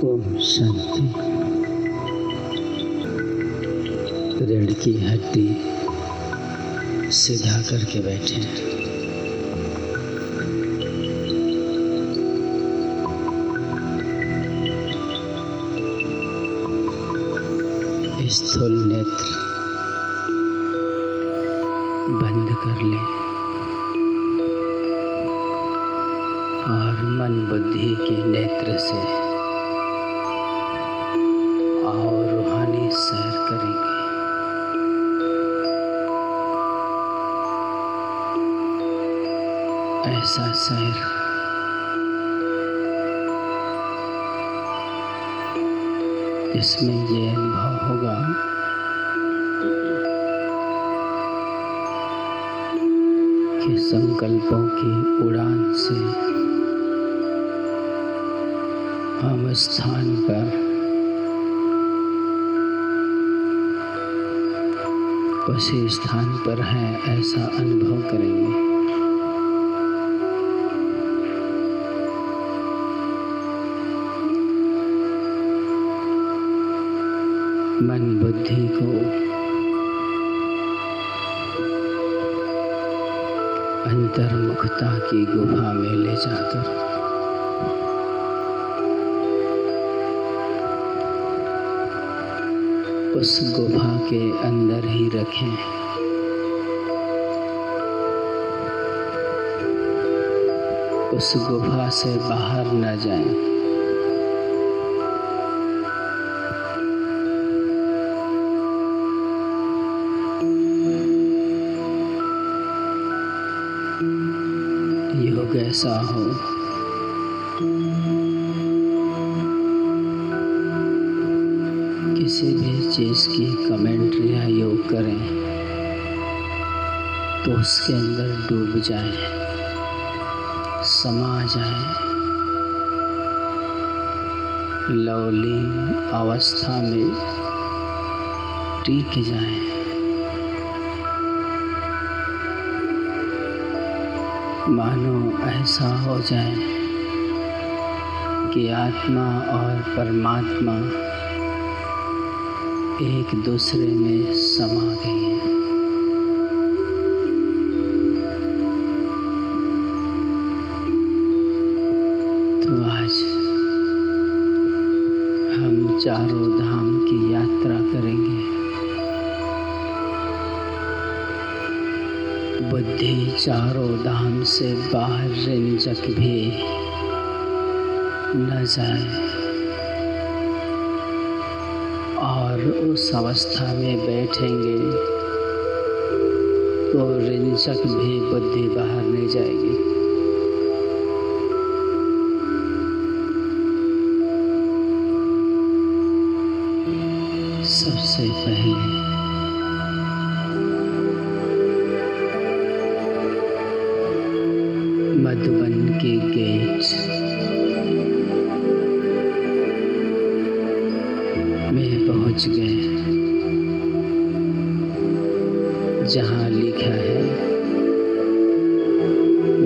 ओम शांति। रीढ़ की हड्डी सीधा करके बैठे। स्थूल नेत्र बंद कर ले और मन बुद्धि के नेत्र से आओ रूहानी सैर करेंगे। ऐसा सैर इसमें ये अनुभव होगा कि संकल्पों की उड़ान से हम स्थान पर उसी स्थान पर हैं ऐसा अनुभव करेंगे। मन बुद्धि को अंतर्मुखता की गुफा में ले जाकर उस गुफा के अंदर ही रखें। उस गुफा से बाहर न जाएं। योग ऐसा हो किसी भी चीज़ की कमेंट्री या योग करें तो उसके अंदर डूब जाएं, समा जाएं, लवलीन अवस्था में टिक जाएं। मानो ऐसा हो जाए कि आत्मा और परमात्मा एक दूसरे में समा गए हैं। तो आज हम चारों धाम की यात्रा करेंगे। बुद्धि चारों धाम से बाहर रिंजक भी न जाए और उस अवस्था में बैठेंगे तो रिंजक भी बुद्धि बाहर नहीं जाएगी। सबसे पहले मधुबन के गेट में पहुंच गए, जहां लिखा है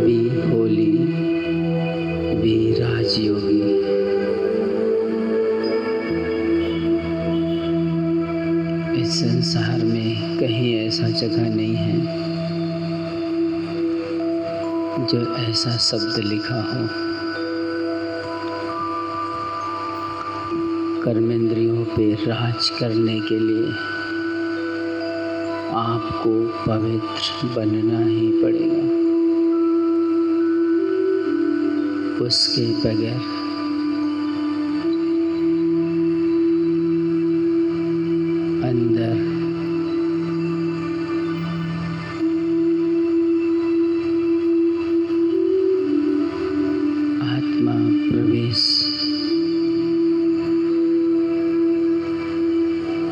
बी होली बी राजयोगी। इस संसार में कहीं ऐसा जगह नहीं है जो ऐसा शब्द लिखा हो। कर्मेंद्रियों पे राज करने के लिए आपको पवित्र बनना ही पड़ेगा। उसके बगैर अंदर प्रवेश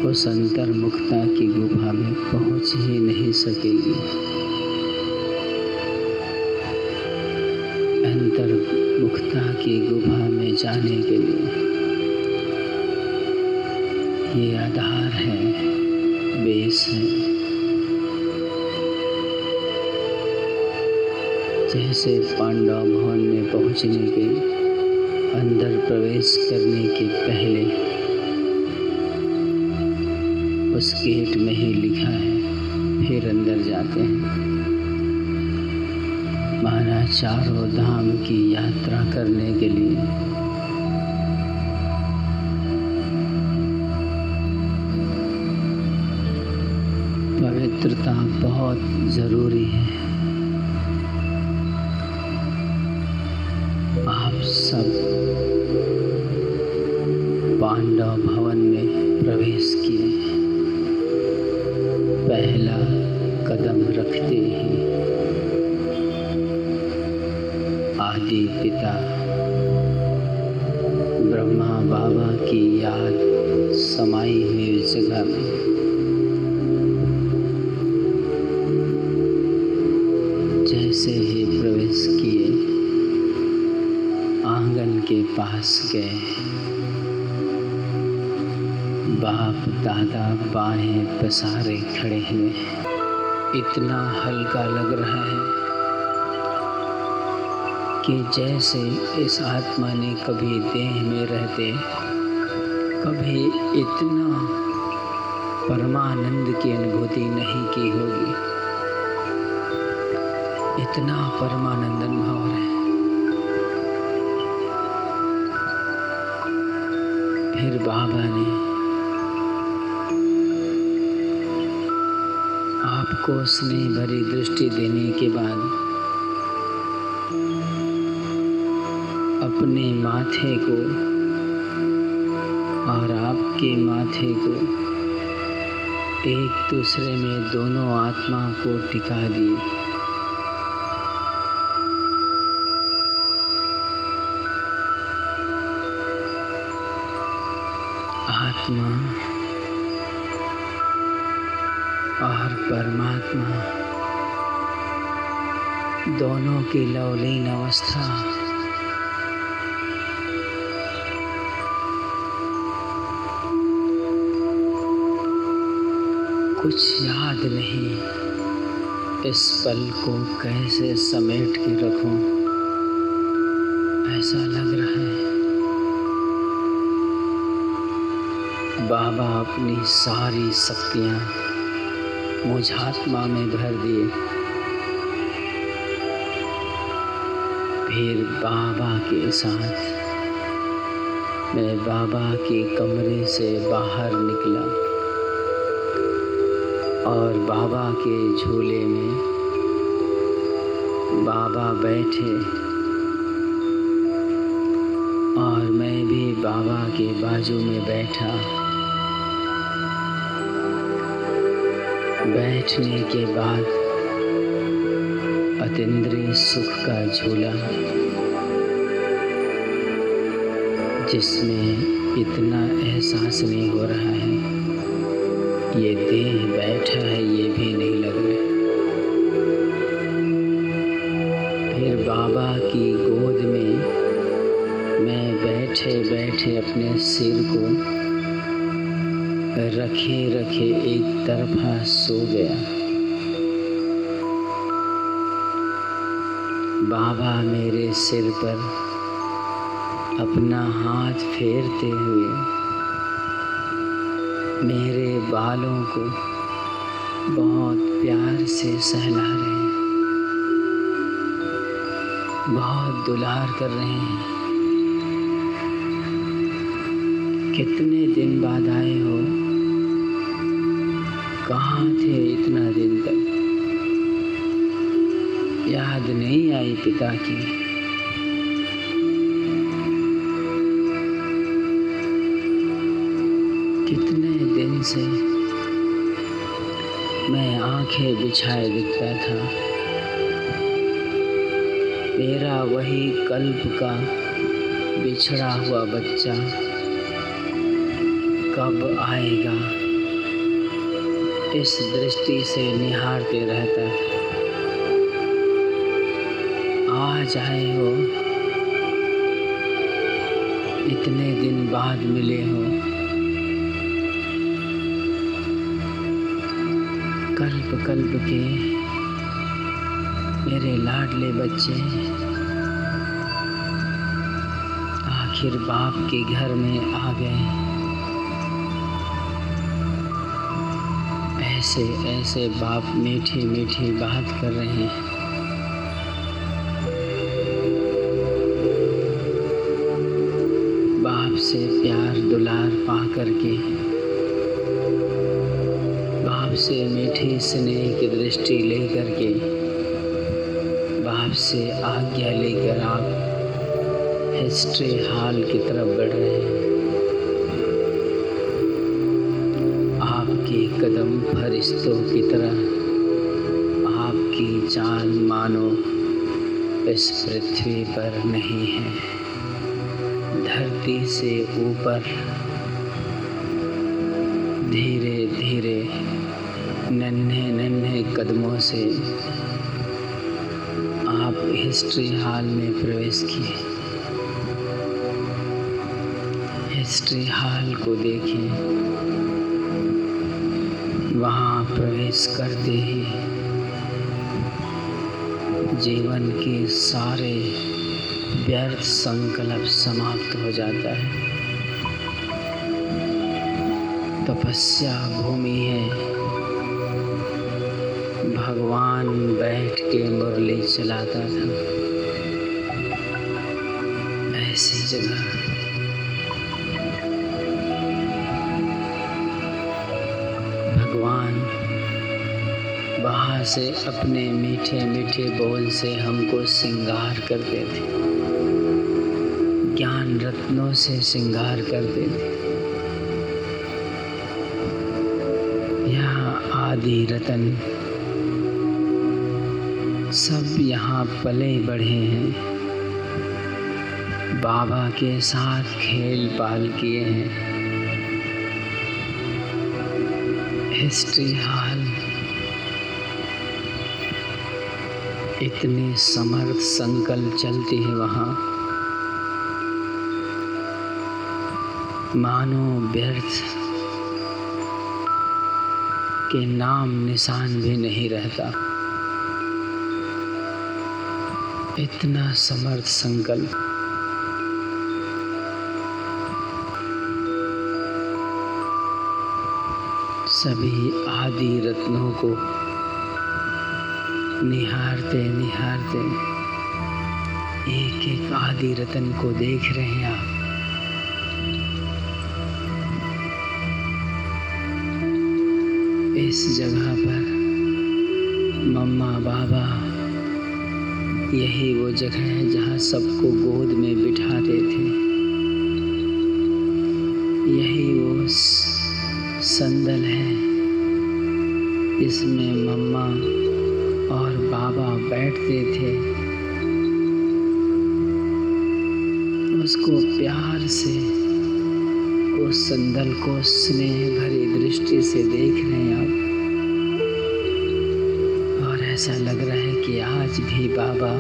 उस अंतर्मुखता की गुफा में पहुंच ही नहीं सकेगी। अंतर्मुखता की गुफा में जाने के लिए ये आधार है, बेस है। जैसे पांडव भवन में पहुंचने के अंदर प्रवेश करने के पहले उस गेट में ही लिखा है, फिर अंदर जाते हैं। माना चारों धाम की यात्रा करने के लिए पवित्रता बहुत ज़रूरी है। आप सब पांडव भवन में प्रवेश किए। पहला कदम रखते ही आदि पिता ब्रह्मा बाबा की याद समाई हुई जगह में जैसे ही प्रवेश किए, आंगन के पास गए। बाप दादा बाहें पसारे खड़े हुए। इतना हल्का लग रहा है कि जैसे इस आत्मा ने कभी देह में रहते कभी इतना परमानंद की अनुभूति नहीं की होगी। इतना परमानंद अनुभव है। फिर बाबा ने आपको स्नेह भरी दृष्टि देने के बाद अपने माथे को और आपके माथे को एक दूसरे में दोनों आत्मा को टिका दिए। आत्मा और परमात्मा दोनों की लवलीन अवस्था कुछ याद नहीं। इस पल को कैसे समेट के रखूं, ऐसा लग रहा है। बाबा अपनी सारी शक्तियाँ मुझ आत्मा में भर दिए। फिर बाबा के साथ मैं बाबा के कमरे से बाहर निकला और बाबा के झूले में बाबा बैठे और मैं भी बाबा के बाजू में बैठा। बैठने के बाद अतीन्द्रिय सुख का झूला, जिसमें इतना एहसास नहीं हो रहा है ये देह बैठा है, ये भी नहीं लग रहा। फिर बाबा की गोद में मैं बैठे बैठे अपने सिर को रखे रखे एक तरफा सो गया। बाबा मेरे सिर पर अपना हाथ फेरते हुए मेरे बालों को बहुत प्यार से सहला रहे हैं, बहुत दुलार कर रहे हैं। कितने दिन बाद आए हो? कहाँ थे इतना दिन तक? याद नहीं आई पिता की? कितने दिन से मैं आंखें बिछाए दिखता था। मेरा वही कल्प का बिछड़ा हुआ बच्चा कब आएगा, इस दृष्टि से निहारते रहता। आज आए हो, इतने दिन बाद मिले हो। कल्प कल्प के मेरे लाडले बच्चे आ आखिर बाप के घर में आ गए। ऐसे ऐसे बाप मीठी मीठी बात कर रहे हैं। बाप से प्यार दुलार पा करके, बाप से मीठी स्नेह की दृष्टि लेकर के, बाप से आज्ञा लेकर आप हिस्ट्री हॉल की तरफ बढ़ रहे हैं। आपके कदम फरिश्तों की तरह, आपकी चाल मानो इस पृथ्वी पर नहीं है। धरती से ऊपर धीरे धीरे नन्हे नन्हे कदमों से आप हिस्ट्री हॉल में प्रवेश किए। हिस्ट्री हॉल को देखें। वहाँ प्रवेश करते ही जीवन के सारे व्यर्थ संकल्प समाप्त हो जाता है। तपस्या भूमि है। भगवान बैठ के मुरली चलाता था। ऐसी जगह भगवान वहाँ से अपने मीठे मीठे बोल से हमको श्रृंगार करते थे, ज्ञान रत्नों से श्रृंगार करते थे। यहाँ आदि रतन सब यहाँ पले बढ़े हैं, बाबा के साथ खेल पाल किए हैं। हिस्ट्री हॉल इतने समर्थ संकल्प चलते हैं वहाँ, मानो व्यर्थ के नाम निशान भी नहीं रहता। इतना समर्थ संकल्प। सभी आदि रत्नों को निहारते निहारते एक एक आदि रत्न को देख रहे हैं आप। इस जगह पर मम्मा बाबा, यही वो जगह है जहाँ सबको गोद में बिठाते थे। यही वो संदल है इसमें मम्मा और बाबा बैठते थे। उसको प्यार से, उस संदल को स्नेह भरी दृष्टि से देख रहे हैं आप। और ऐसा लग रहा है कि आज भी बाबा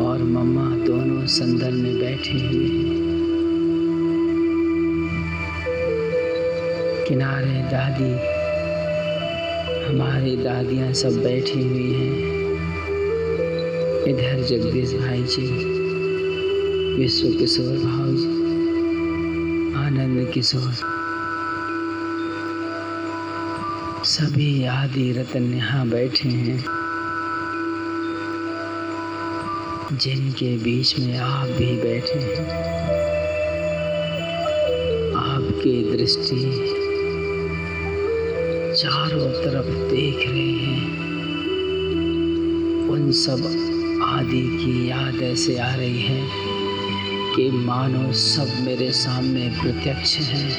और मम्मा दोनों संदल में बैठे हुए हैं। किनारे दादी, हमारी दादियाँ सब बैठी हुई हैं। इधर जगदीश भाई जी, विश्व किशोर भाव जी, आनंद किशोर, सभी आदि रतन यहाँ बैठे हैं, जिनके बीच में आप भी बैठे हैं। आपकी दृष्टि चारों तरफ देख रहे हैं। उन सब आदि की याद ऐसे आ रही है कि मानो सब मेरे सामने प्रत्यक्ष हैं।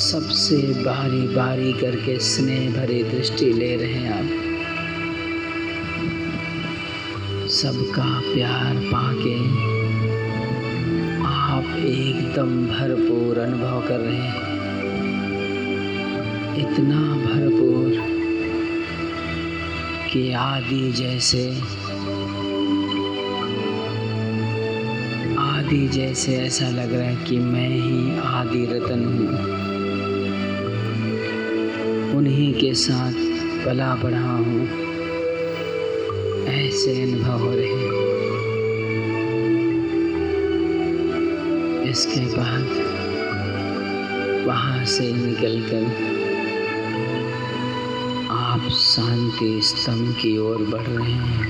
सबसे बारी बारी करके स्नेह भरी दृष्टि ले रहे हैं आप। सबका प्यार पाके आप एकदम भरपूर अनुभव कर रहे हैं। इतना भरपूर कि आदि जैसे ऐसा लग रहा है कि मैं ही आदि रतन हूँ। उन्हीं के साथ पला बढ़ा हूँ। ऐसे अनुभव हो रहे हैं। इसके बाद वहाँ से निकलकर आप शांति स्तंभ की ओर बढ़ रहे हैं,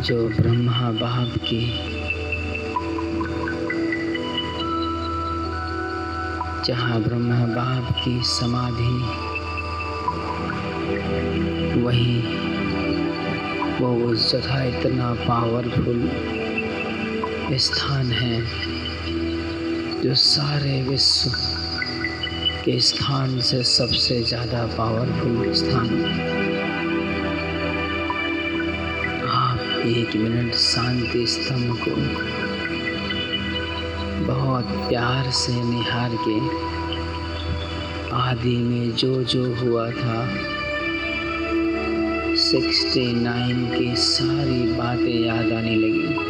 जो ब्रह्मा बाप की जहाँ ब्रह्मा बाप की समाधि वो उस जगह इतना पावरफुल स्थान है जो सारे विश्व के स्थान से सबसे ज़्यादा पावरफुल स्थान। आप 1 मिनट शांति स्तंभ को बहुत प्यार से निहार के आदि में जो हुआ था 69 की सारी बातें याद आने लगी।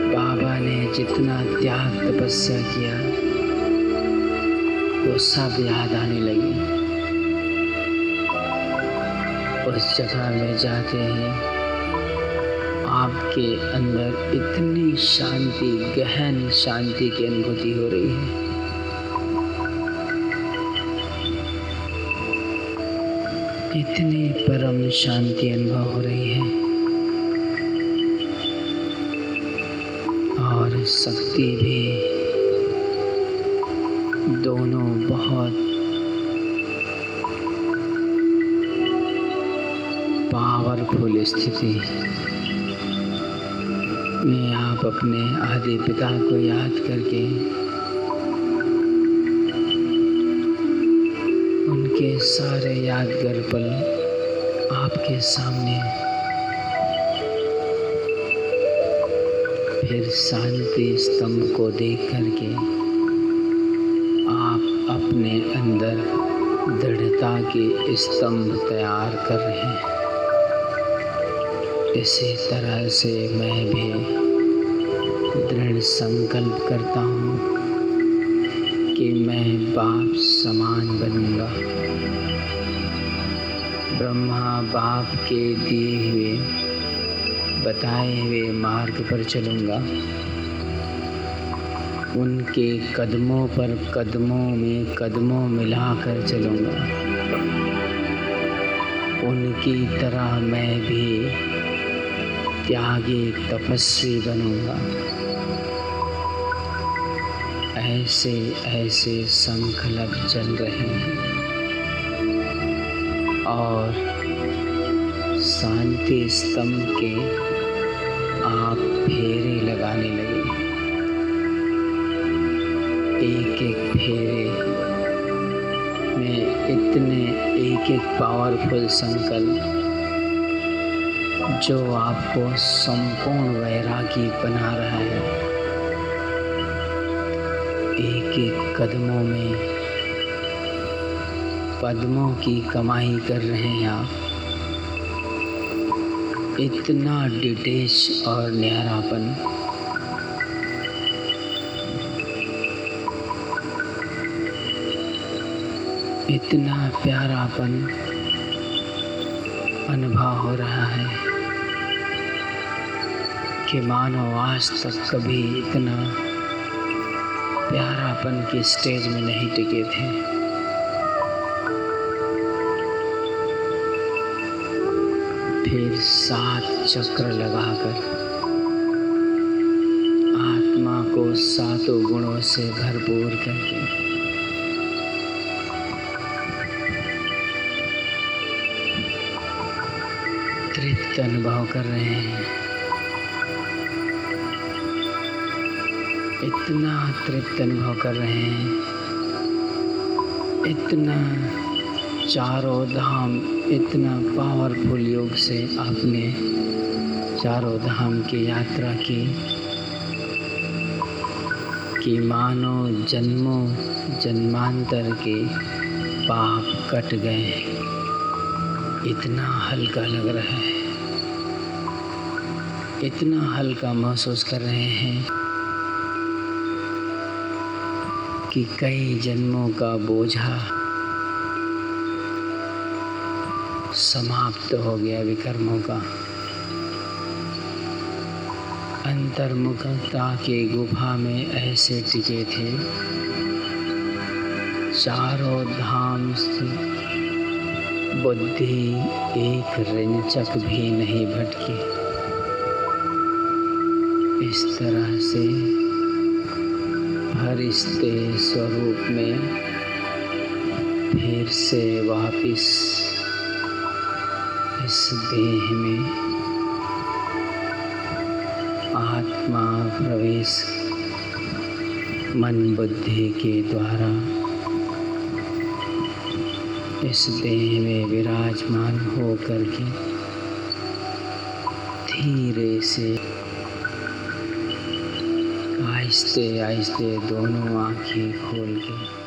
बाबा ने जितना त्याग तपस्या किया वो सब याद आने लगी। उस जगह में जाते ही आपके अंदर इतनी शांति, गहन शांति की अनुभूति हो रही है। इतनी परम शांति अनुभव हो रही है और शक्ति भी, दोनों बहुत पावरफुल स्थिति में आप अपने आदि पिता को याद करके उनके सारे यादगार पल आपके सामने, फिर शांति स्तंभ को देख करके आप अपने अंदर दृढ़ता के स्तंभ तैयार कर रहे हैं। इसी तरह से मैं भी दृढ़ संकल्प करता हूँ कि मैं बाप समान बनूंगा, ब्रह्मा बाप के दिए हुए बताए हुए मार्ग पर चलूँगा, उनके कदमों पर कदमों में कदमों मिलाकर चलूँगा। उनकी तरह मैं भी त्यागी तपस्वी बनूँगा। ऐसे ऐसे संकल्प चल रहे हैं और शांति स्तंभ के आप फेरे लगाने लगे। एक एक फेरे में इतने एक पावरफुल संकल्प जो आपको संपूर्ण वैरागी बना रहा है। एक एक कदमों में पद्मों की कमाई कर रहे हैं आप। इतना डिटेच और न्यारापन, इतना प्यारापन अनुभव हो रहा है कि मानो आज तक कभी इतना प्यारापन की स्टेज में नहीं टिके थे। फिर 7 चक्र लगाकर आत्मा को 7 गुणों से भरपूर करके तृप्त अनुभव कर रहे हैं। इतना तृप्त अनुभव कर रहे हैं, इतना चारों धाम, इतना पावरफुल योग से आपने चारों धाम की यात्रा की कि मानो जन्मों जन्मांतर के पाप कट गए। इतना हल्का लग रहा है, इतना हल्का महसूस कर रहे हैं कि कई जन्मों का बोझा समाप्त हो गया विकर्मों का। अंतर्मुखता के गुफा में ऐसे टिके थे, चारों धाम से बुद्धि एक रंचक भी नहीं भटकी। इस तरह से फरिश्ते स्वरूप में फिर से वापिस इस देह में आत्मा प्रवेश मन बुद्धि के द्वारा इस देह में विराजमान हो करके धीरे से आहिस्ते आहिस्ते दोनों आँखें खोल के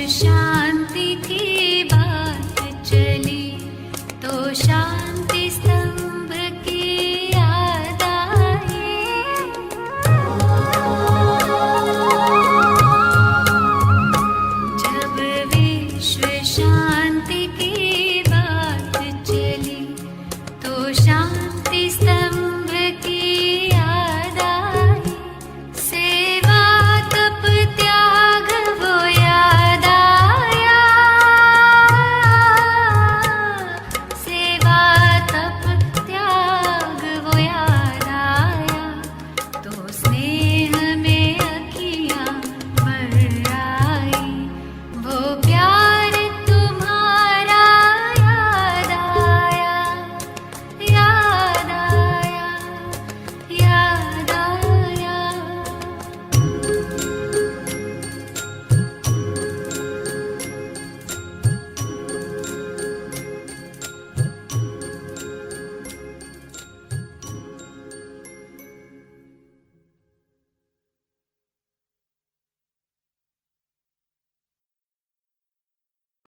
शांति